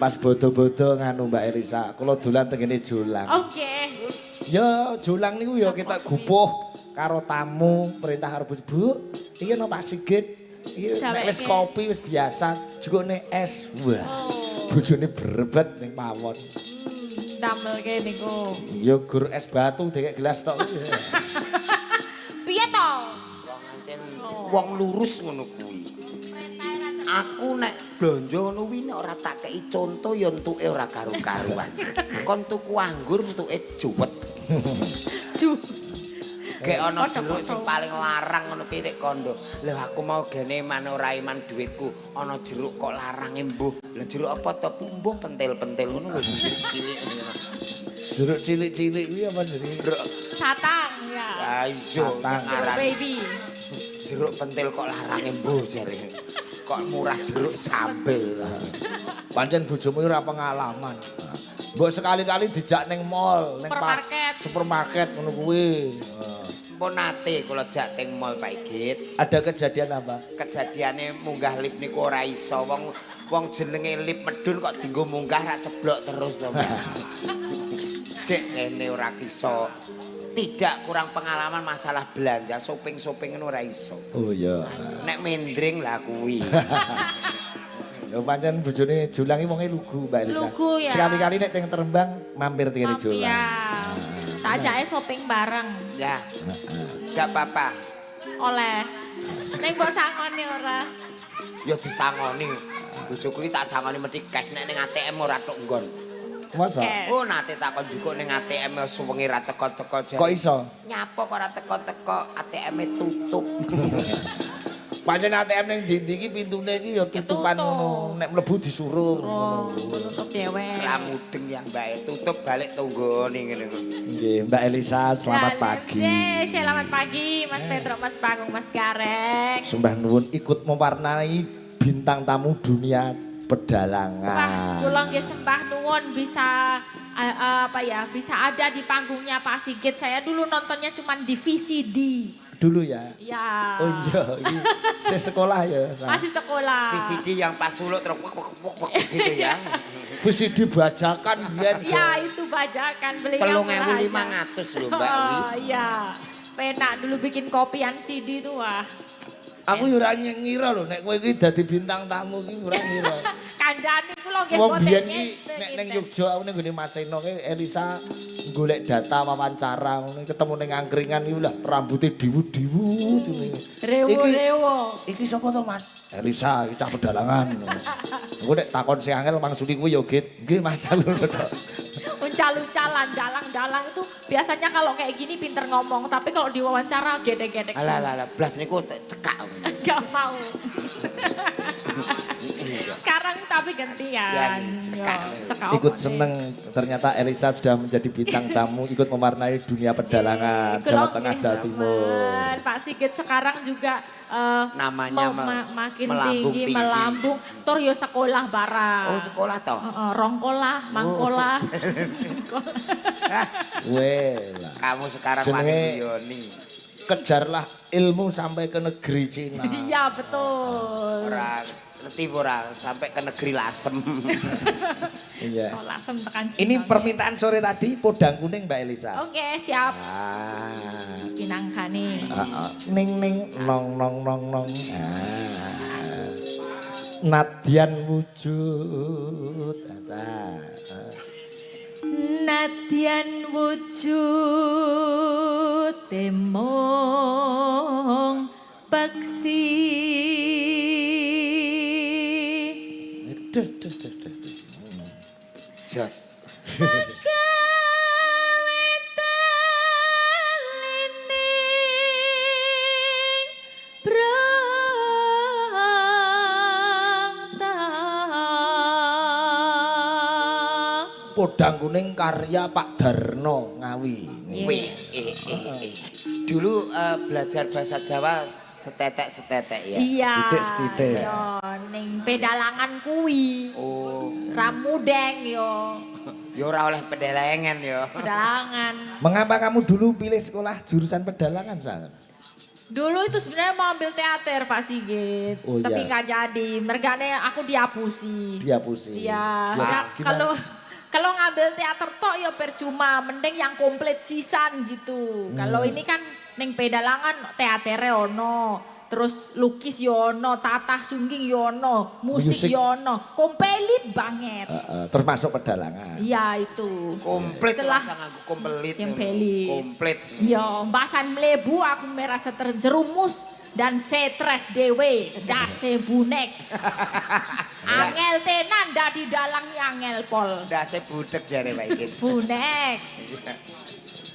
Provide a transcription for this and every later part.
Pas bodo-bodo nganu Mbak Elisa, kula dolan tengene Jolang. Oke. Ya Jolang niku ya kita gupuh karo tamu perintah karo Bu. Iki ana Pak Sigit. Iki nek wis kopi wis biasa, jukune es. Wah. Bojone berebet ning pawon. Damelke niku. Ya gur es batu dikek gelas tok. Piye to? Wong ancen wong lurus ngono kuwi. Aku nek blonjo ngono kuwi nek ora tak kei conto ya entuke ora karo-karuan. Kon tuku anggur entuke juwet. Ju. Gek ana jeruk sing paling larang ngono ki nek kondo. Lha aku mau gene manora iman dhuwitku ana jeruk kok larange mbuh. Lah jeruk apa to mbuh pentil-pentil ngono lho cilik-cilik ngono. Jeruk cilik-cilik kuwi apa jenenge? Jeruk Satang ya. ah iya Jeruk baby. Jeruk pentil kok larange mbuh jare. Kok murah jeruk sambel. Pancen bojomu ora pengalaman. Mbok sekali-kali dijak ning mall, ning pas supermarket ngono kuwi. Pun nate kula jak teng mall Pak Igit. Ada kejadian apa? Kejadiane munggah lift niku ora iso. Wong jenenge lift medun kok dienggo munggah ra ceblok terus to, Mbak. Cek ngene ora iso. Tidak kurang pengalaman masalah belanja, shopping-shopping ngono ora iso. Oh iya. Nek mendring lah kuwi. Ya pancen bojone Jolang iki wonge lugu, Mbak Elisa. Lugu ya. Sekali-kali nek teng Terembang mampir teng Jolang. Iya. Tak ajake shopping bareng. Ya. Gak apa-apa. Oleh. Ning mbok sangoni ora? Ya disangoni. Bojoku iki tak sangoni mesti cash nek ning ATM ora tok nggon. Masa? Oh nate takon jukuk ning ATM suwengi ra teko-teko jare. Kok iso? Nyapa kok ora teko-teko ATM-e tutup. Pancen ATM ning ndi-ndi iki pintune iki ya tutupan ngono. Nek mlebu disuruh ngono. Tutup dhewe. Ra mudeng ya Mbak, tutup balik tunggone ngene kuwi. Nggih, Mbak Elisa, selamat pagi. Selamat pagi Mas Pedro, Mas Bagong, Mas Gareng. Sembah nuwun ikut mewarnai bintang tamu dunia pedalangan. Wah, kula nggih sembah nuwun bisa bisa ada di panggungnya Pak Sigit. Saya dulu nontonnya cuma di VCD. Dulu ya? Ya. Oh iya, saya sekolah ya. Masih sekolah. VCD yang pas suluk terus gitu ya. VCD bajakan biyen. Ya, itu bajakan belinya. 3.500 loh Mbak. Oh iya. Penak dulu bikin kopian CD itu wah. Aku yo ora ngira lho nek kowe iki dadi bintang tamu iki ora ngira. Kandhane kula nggih Wong boten biyen iki nek ning Yogya aku ning gone Mas Seno ki Elisa golek data wawancara ngono ketemu ning angkringan iki lah rambutnya diwu-diwu ngene. Rewo-rewo. Iki sapa to Mas? Elisa iki cah pedalangan. Aku nek takon sing angel mangsuli kuwi yo Git. Nggih Mas ngono to. Uncal-uncalan, dalang-dalang itu biasanya kalau kayak gini pinter ngomong, tapi kalau diwawancara gedek-gedek. Alah blas niku cekak. Gak mau. Sekarang tapi gantian. Ikut seneng ternyata Elisa sudah menjadi bintang tamu ikut mewarnai dunia pedalangan Jawa Tengah Jawa Timur. Pak Sigit sekarang juga namanya makin melambung tinggi, tinggi. melambung. Tur yo sekolah barang. Oh sekolah toh? Rongkolah, mangkolah. Weh lah. Kamu sekarang Jenenge Yoni. kejarlah ilmu sampai ke negeri Cina. Iya betul. Orang ngerti ora sampai ke negeri Lasem. Iya. Sekolah sem tekan Cina. Ini permintaan sore tadi podang kuning Mbak Elisa. Oke, siap. Ah. Pinangkane. Ning nong nong nong nong. Ah. Nadyan wujud. Nadyan wujud temong paksi. Duh. Jos. Podang kuning karya Pak Darno Ngawi. Wih, Dulu belajar bahasa Jawa setetek-setetek ya. Iya. Sithik-sithik. Yo ning pedalangan kuwi. Oh, Ramudeng yo. ya ora oleh pedelengan ya. Pedalangan. Mengapa kamu dulu pilih sekolah jurusan pedalangan, Sang? Dulu itu sebenarnya mau ambil teater Pak Sigit, Oh, tapi iya. nggak jadi. Mergane aku dihapusi. Dihapusi. Iya. Ya, Ya, gimana? kalau ngambil teater tok ya percuma, mending yang komplit sisan gitu. Kalau ini kan ning Pedalangan teatere ono, terus lukis yono, tatah sungging yono, musik Musik. yono, komplit banget. Termasuk pedalangan. Iya itu. Komplit Setelah rasa nganggo komplit. Tempelit. Komplit. Ya, mbasan mlebu aku merasa terjerumus dan stres dewe, dase bunek. Angel tenan dadi dalang angel pol. Ndase budek jare Pak Ikit. Bunek.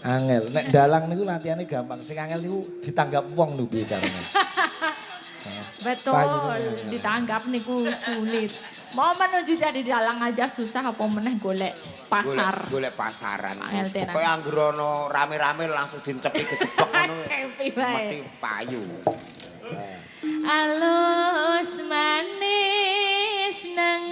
Angel, nek dalang niku latihane gampang, sing angel niku ditanggap wong lho piye carane. Betul, Payung. ditanggap niku sulit. Mau menuju jadi dalang aja susah apa meneh golek pasar. Golek pasaran. Angel tenan. Pokoke anggere ana rame-rame langsung dincepi gedebek ngono. Cepi Mati bae. payu. Alus manis nang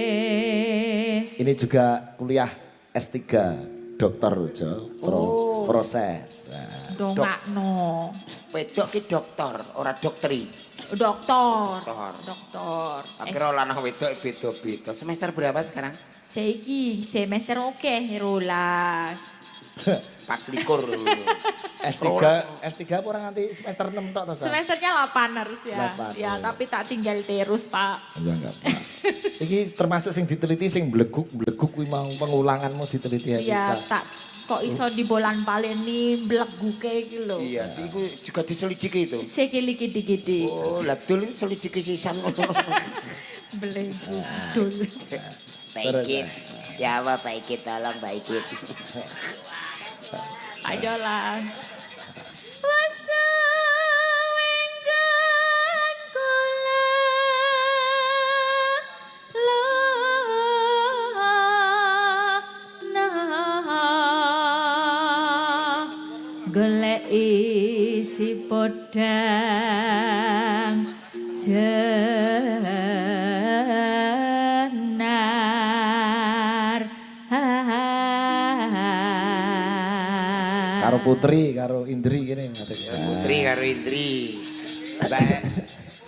make. Ini juga kuliah S3 dokter Jo. Proses. Nah, Dongakno. Wedok ki dokter, ora doktri. Dokter. Dokter. Dokter. Akhirnya lanang wedok beda-beda. Semester berapa sekarang? Saiki semester oke rolas. 24. S3 apa orang nanti semester 6 tok to, Sa? Semesternya 8 harus ya. 8, Ya, oh. tapi tak tinggal terus, Pak. Enggak apa. Iki termasuk sing diteliti sing bleguk kuwi mau pengulanganmu diteliti ya Ya, bisa. tak kok iso dibolan paleni bleguke iki lho. Iya, itu juga diselidiki itu. Sekili gede-gede. Oh, lah dul ini selidiki sisan. Belegu dul. Pak Ikit. Ya apa Pak Ikit, tolong Pak Ikit. Ayo lah. Wasawenggan kula lana golek isi podang jenar. Karo Putri, karo Indri gini ngatake. Putri karo Indri.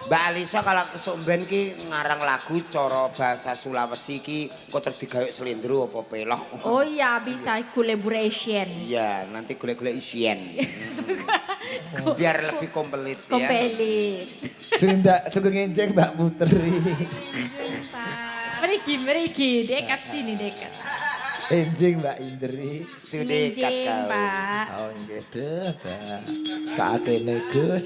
Mbak Alisa kalau kesumben ki ngarang lagu cara bahasa Sulawesi ki kok terdigawe selindro apa pelok. Oh iya bisa collaboration. Iya, nanti golek-golek isian. Biar lebih komplit ya. Kompelit. Sing ndak sugeng enjeng Mbak Putri. Merigi, dekat sini dekat. Enjing Mbak Indri. Sudekat Minjing, kau. Pak. Oh nggih deh, Mbak. Saatene Gus.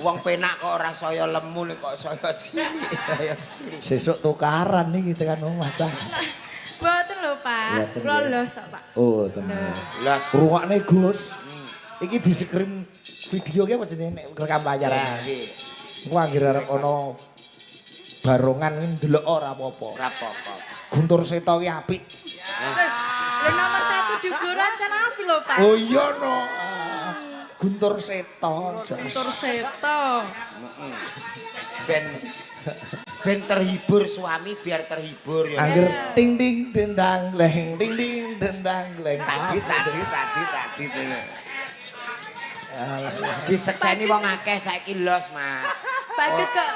Wong penak kok ora saya lemu nek kok saya cilik, saya cilik. Sesuk tukaran nih kita kan omah ta. Boten lho, Pak. Boten, Kula ya. los kok, Pak. Oh, tenan. Las. Rungokne Gus. Iki di screen video ki apa jenenge nek rekam layar. Lah iki Ku anggere arep ana barongan iki ndelok ora apa-apa. ora apa-apa. Guntur Seto ki apik. Lho nomor 1 di Goracan api lho, Pak. Oh iya no. Guntur Seto. Tur seto. Ben terhibur suami biar terhibur ya. Angger ting ting dendang leng ting ting dendang leng. Tadi. Disekseni wong akeh saiki los, Mas. Pak Ikit kok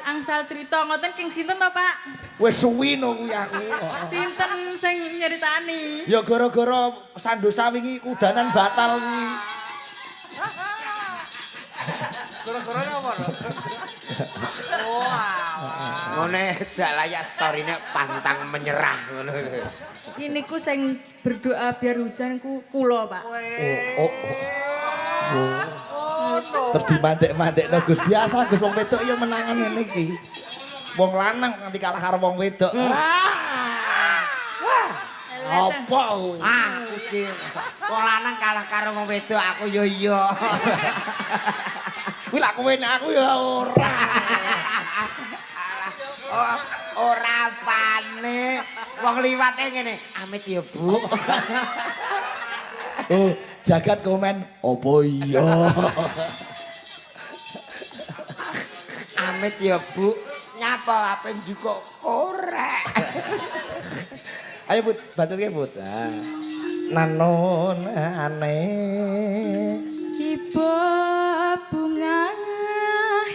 angsal cerita ngoten king sinten to, Pak? Wis suwi no kuwi aku. Sinten sing nyeritani? Ya gara-gara Sandosa wingi kudanan batal kuwi. Gara-gara apa lho? Ngene dak layak storine pantang menyerah ngono lho. Ini ku sing berdoa biar hujan ku kula, Pak. Oh. Terus dimandek-mandekno Gus biasa Gus wong wedok ya menangan ngene iki. Wong lanang nanti kalah karo wong wedok. Apa kuwi? Iki wong lanang kalah karo wong wedok aku yo iya. Kuwi lak kowe nek aku ya ora. Ora pane. Wong liwate ngene, amit ya, Bu. Oh, jagat komen opo iya. Amit ya, Bu. nyapa ape njukuk korek. Ayo Bud, bacotke Bud. Nanon aneh Iba bunga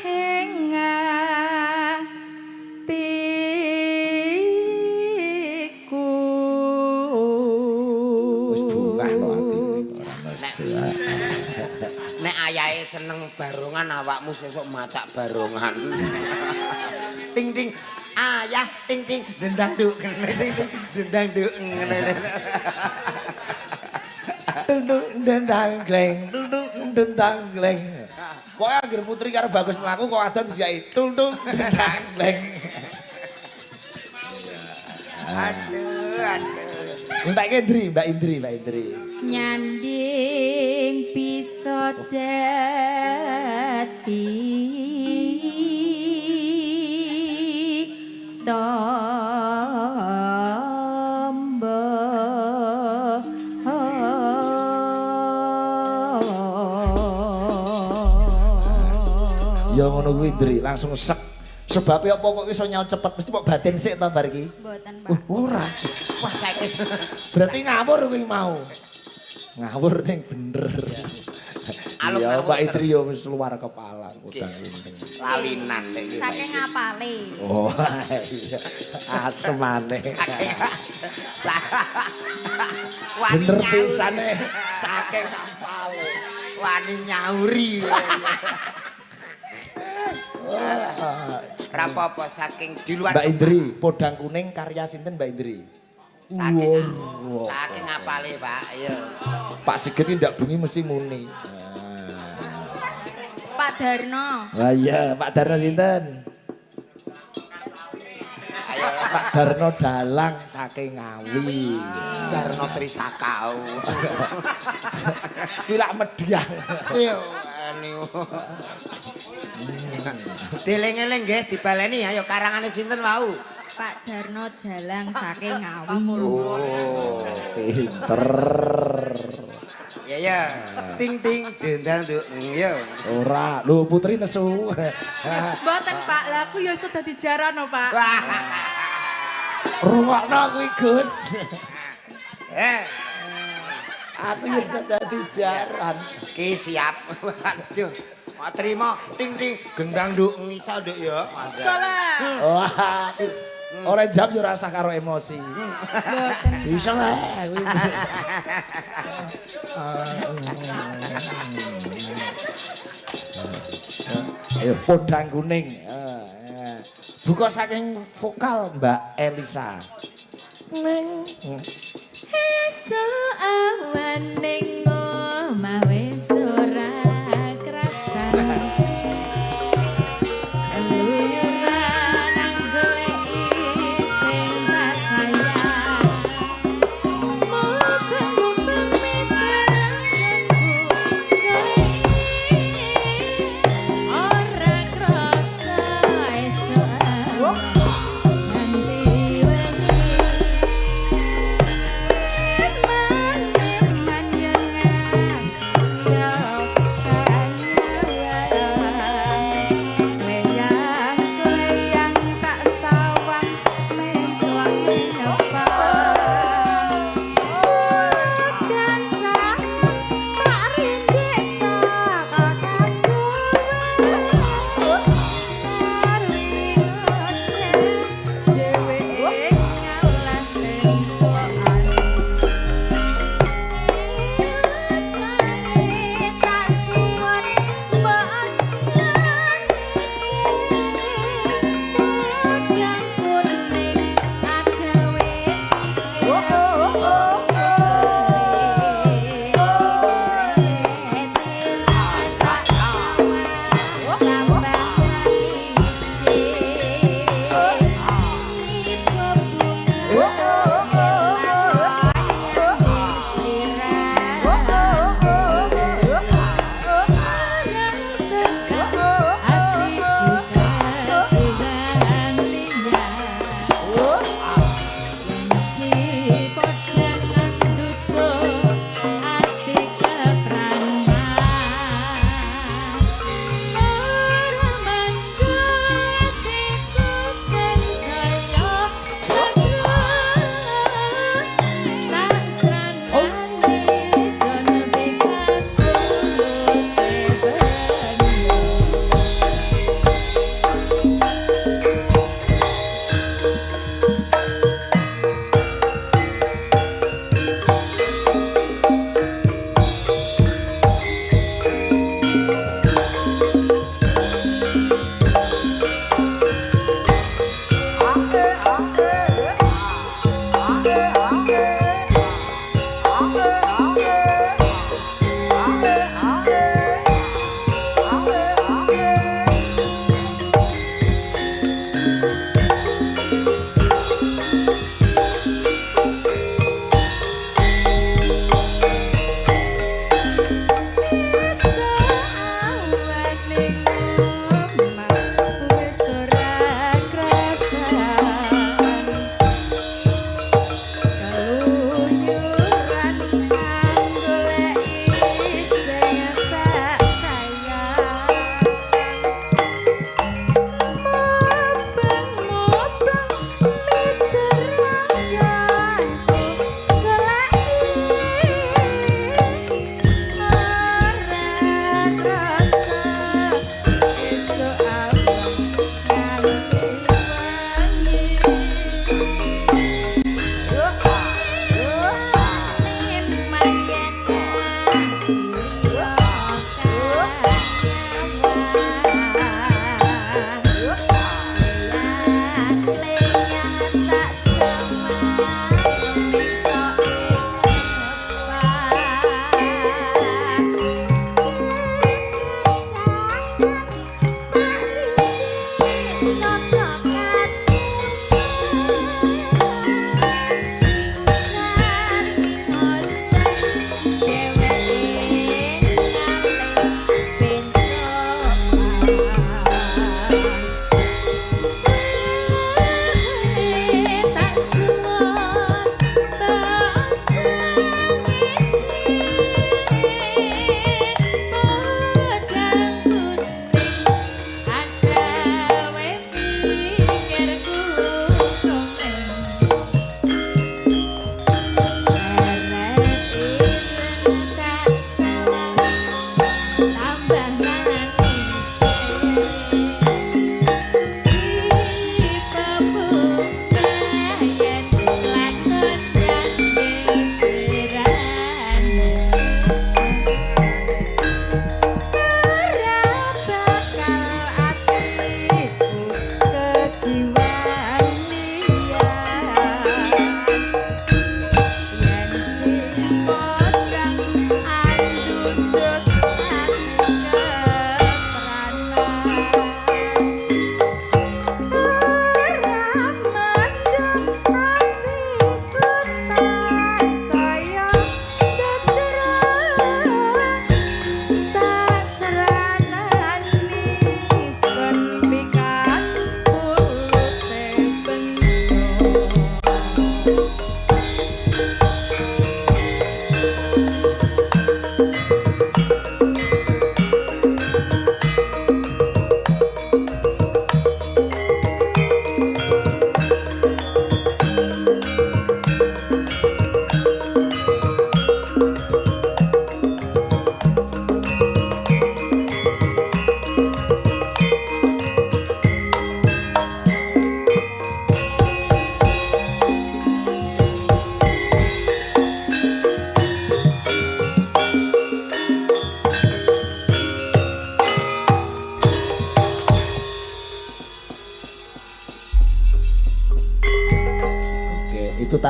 henga tiku. wis bungah no atine. Nek ayahe seneng barongan awakmu sesuk macak barongan. Ting ting ayah ting ting dendang duk ting ting dendang duk ngene. Dendang gleng, dendang gleng. Pokoke anggere putri karo Bagus mlaku kok adan disiyai tung dendang gleng. Aduh. Entek Indri, Mbak Indri. Nyanding bisa dadi tombo. Ya ngono kuwi Indri, langsung sek. Sebab apa kok iso nyaut cepet mesti kok batin sik to bar iki. Mboten, Pak. Ora. Wah saiki Berarti ngawur kuwi mau. Ngawur ning bener. Aluk Ya ngawur Mbak Indri yo wis luar kepala udang ini. lalinan nek iki. Saking ngapale. Oh iya. Asemane. Wani Bener nyauri. pisane saking kapale. Wani nyauri. Rapopo saking di luar Mbak Indri, podang kuning karya sinten Mbak Indri? saking apale Pak ayo. Pak Sigit ndak bengi mesti muni. Pak Darno. Lah iya, Pak Darno sinten? Ayo Pak Darno Dalang saking Ngawi. Darno Trisakau. Kuwi lak Mediang. Yo anu. Deleng-eleng nggih dibaleni ayo karangane sinten wau? Pak Darno Dalang saking Ngawi. Oh, Pinter. ya ya. Ting ting dendang tuh yo. Ora, lho putri nesu. Mboten Pak, lah aku ya iso dadi jarano Pak. Wah. Rungokno kuwi Gus. Eh, Aku ya iso dadi jaran. ki siap. Waduh. Mau terima ting ting gendang nduk iso nduk ya. Salah. Wah. Ora jam yo rasa karo emosi. Bisa lah. Ayo podang kuning. Buka saking vokal Mbak Elisa. Neng. Esuk awan ning omah wis ora krasan. Keluyuran nang goleki sing tak sayang. Mubeng-mubeng mitrayanku goleki ora krasa esuk nganti wengi.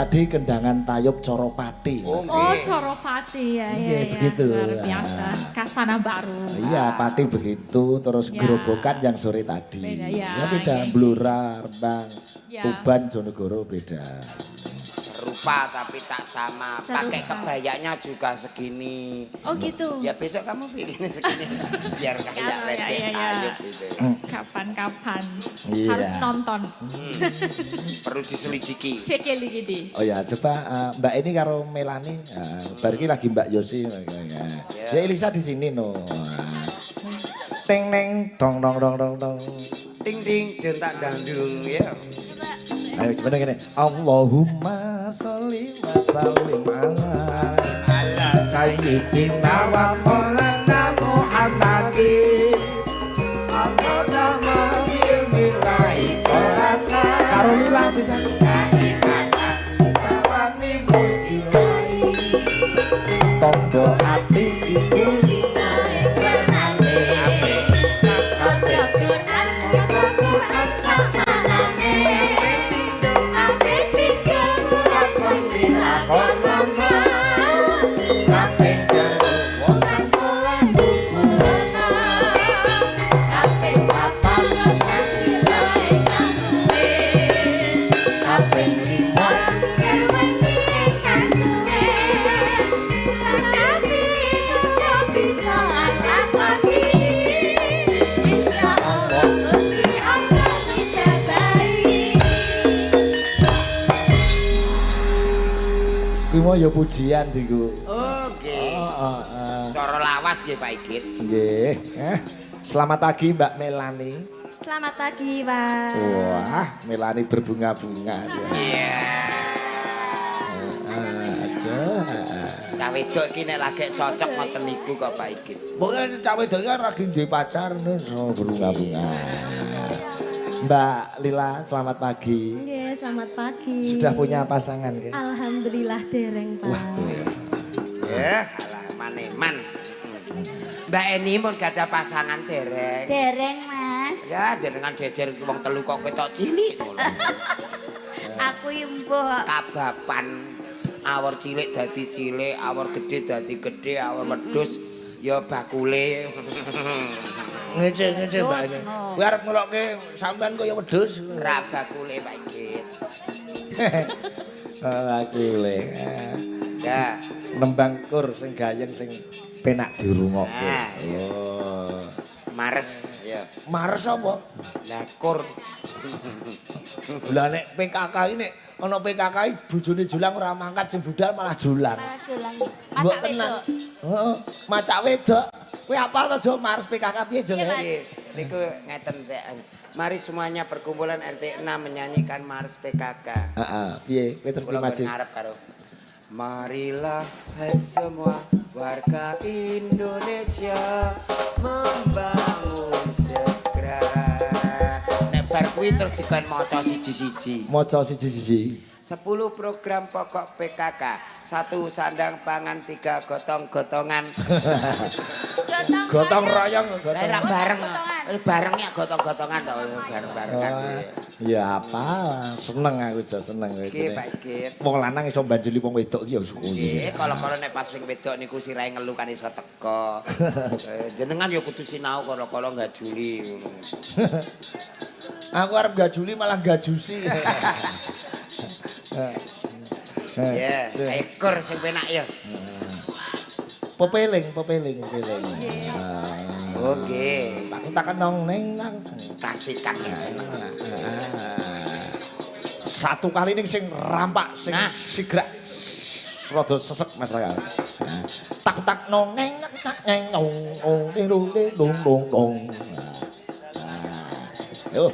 tadi kendangan tayub Coropati. Oh, Oh, nggih. Coropati ya, Iya, ya, begitu. luar biasa. Kasana baru. Iya, Pati begitu, terus Ya. gerobokan yang sore tadi. Beda, ya, beda, iya. Blora, Rembang, Ya. Tuban, Jonegoro beda. Serupa tapi tak sama. Serupa. Pakai kebayanya juga segini. Oh gitu. Ya besok kamu bikin segini biar kayak Ya, ledek ya, ya. ayub gitu. Kapan-kapan Iya. harus nonton. Perlu diselidiki. Sekali gini. Oh ya, coba Mbak ini karo Melani, bar iki lagi Mbak Yosi. Ya Elisa di sini no. Teng neng, dong dong dong dong dong. Ting ting jentak dandung ya. Ayo coba gini. Allahumma sholli wa sallim ala sayyidina wa maulana Muhammadin. Allahumma billahi sholata. Karo lila pisan. Tondo hati ibu kuwi mau ya pujian diku. Oke. Heeh. Cara lawas nggih Pak Igit. Nggih. Selamat pagi Mbak Melani. Selamat pagi, Pak. Wah, Melani berbunga-bunga. Iya. Aduh. Cah wedok iki nek lagi cocok ngoten niku kok Pak Igit. Pokoknya cah wedok iki lagi duwe pacar berbunga-bunga. Mbak Lila, selamat pagi. Nggih, selamat pagi. Sudah punya pasangan kan? Alhamdulillah dereng, Pak. Ya, alah maneman. Mbak Eni mun gak ada pasangan dereng. Dereng, Mas. Ya jenengan jejer wong telu kok ketok cilik ngono. Aku imbuh. Kabapan awor cilik dadi cilik, awor gede dadi gede, awor wedhus ya bakule. Ngece Mbak Eni. Kowe arep ngelokke sampean kaya wedhus. Ra bakule Pak Igit. Bakule. Ya, Nembang kur sing gayeng sing penak dirungokke. Nah, iya. Oh. Mares ya. Mars apa? Lah kur. Lah nek PKK iki nek ana PKK iki bojone julang ora mangkat sing budal malah julang. Malah julang. Mbok tenan. Heeh. Macak wedok. Kowe apal to Jo Mars PKK piye Jo? Nggih, niku ngeten Teh. Mari semuanya perkumpulan RT 6 menyanyikan Mars PKK. Heeh, piye? Kowe terus Kula maju. ngarep karo marilah hai semua warga Indonesia membangun segera. Nek bar kuwi terus dikon maca siji-siji. Maca siji-siji. 10 program pokok PKK, 1 sandang pangan, 3 gotong-gotongan. Gotong royong, Lah ra bareng. Bareng ya gotong-gotongan to bareng-barengan. Ya apa? Seneng aku aja seneng kowe. Nggih Pak Igit. Wong lanang iso banjuli wong wedok iki ya suku. Nggih, kala-kala nek pas wing wedok niku sirahe ngelu kan iso teko. Jenengan ya kudu sinau kala-kala gajuli ngono. Aku arep gajuli malah gajusi. Ya, ekor sing penak ya. Pepeling. Oke. Tak nong neng nang. Kasihkan seneng. Satu kali ning sing rampak sing Nah. sigrak rada sesek Mas Raka. Tak nong neng tak neng ong dong dong. Yo.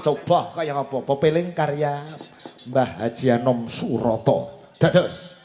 Coba kaya apa pepeling karya Mbah Haji Anom Suroto. Dados.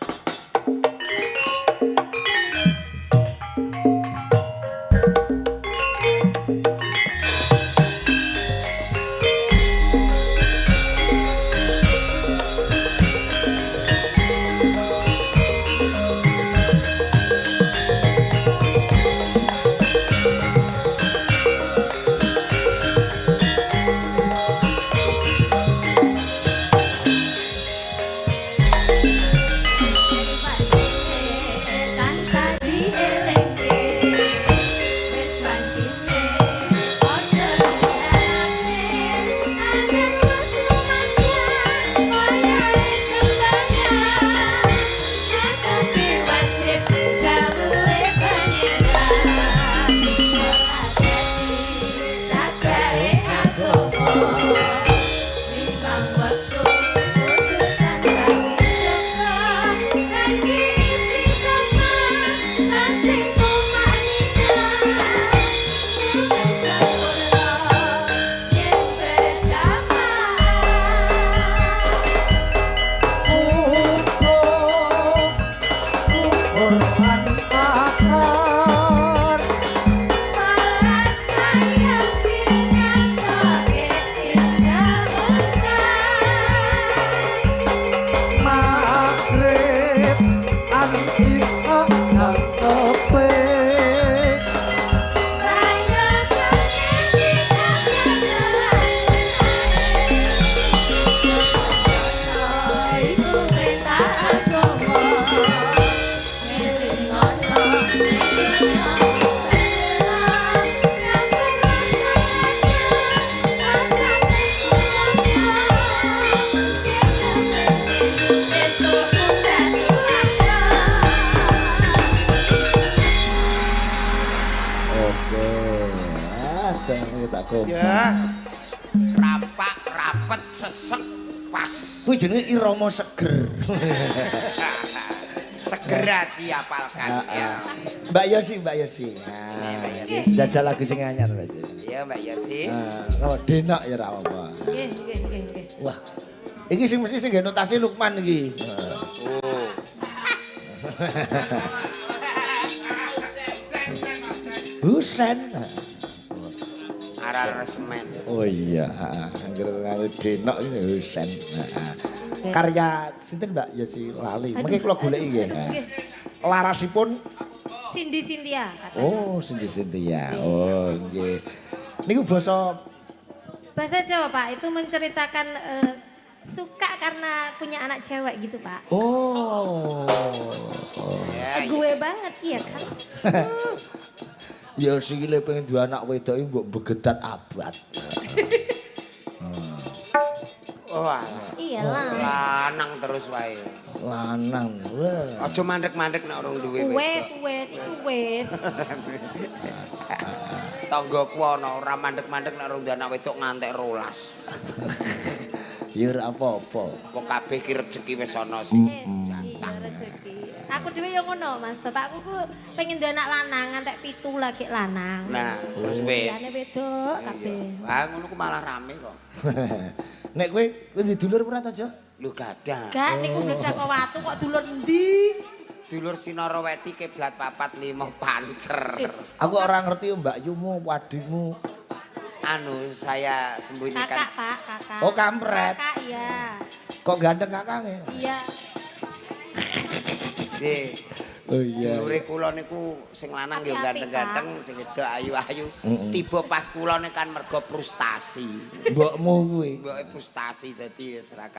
Oke. Ada tak kompak. Ya. Rapak, rapet, sesek, pas. Kuwi jenenge irama seger. Segera diapalkan ya. Mbak Yosi, Mbak Yosi. Nah, jajal lagu sing anyar, Mbak Yosi. Iya Mbak Yosi. Oh, denak ya ra apa. Nggih, nggih, nggih, nggih. Wah. Iki sing mesti sing nggo notasi Lukman iki. Oh. Husen. Arar semen. Oh iya, anggere ngawe denok iki Husen. Karya sinten Mbak Yosi lali. Mengki kula goleki nggih. Larasipun Cindy Cynthia. oh Cindy Cynthia. Oh nggih. Niku basa Bahasa Jawa Pak, itu menceritakan suka karena punya anak cewek gitu Pak. oh. Ya, Gue banget, iya kan? Ya sikile pengen duwe anak wedok iki mbok begedat abad. oh alah. Iya lah. Lanang terus wae. Lanang. Wah. Aja mandek-mandek nek urung duwe Wes, itu wes. Tanggaku ana ora mandek-mandek nek urung duwe anak wedok ngantek 12. Ya ora apa-apa. Kok kabeh ki rejeki wis ana sih. Iya rezeki. Aku dhewe yo ngono, Mas. Bapakku ku pengen duwe anak lanang, ngantek 7 lagi lanang. Nah, terus wis. Liyane wedok kabeh. Wah, ngono ku malah rame kok. Nek kowe di dulur ora to, Jo? Lu gadah. Gak niku mledak kok watu kok dulur endi? Dulur Sinaraweti kiblat 45 pancer. Aku ora ngerti Mbak Yumu, wadimu. Anu saya Kakak, sembunyikan. Pak, kakak. Oh, kampret. Kakak iya. Kok ganteng kakangnya? Iya. Ji, Oh iya. dulure kula niku sing lanang ya Api-api, ganteng-ganteng, sing wedok ayu-ayu. Tiba pas kula kan mergo frustasi. Mbokmu kuwi. Mboke frustasi dadi wis ra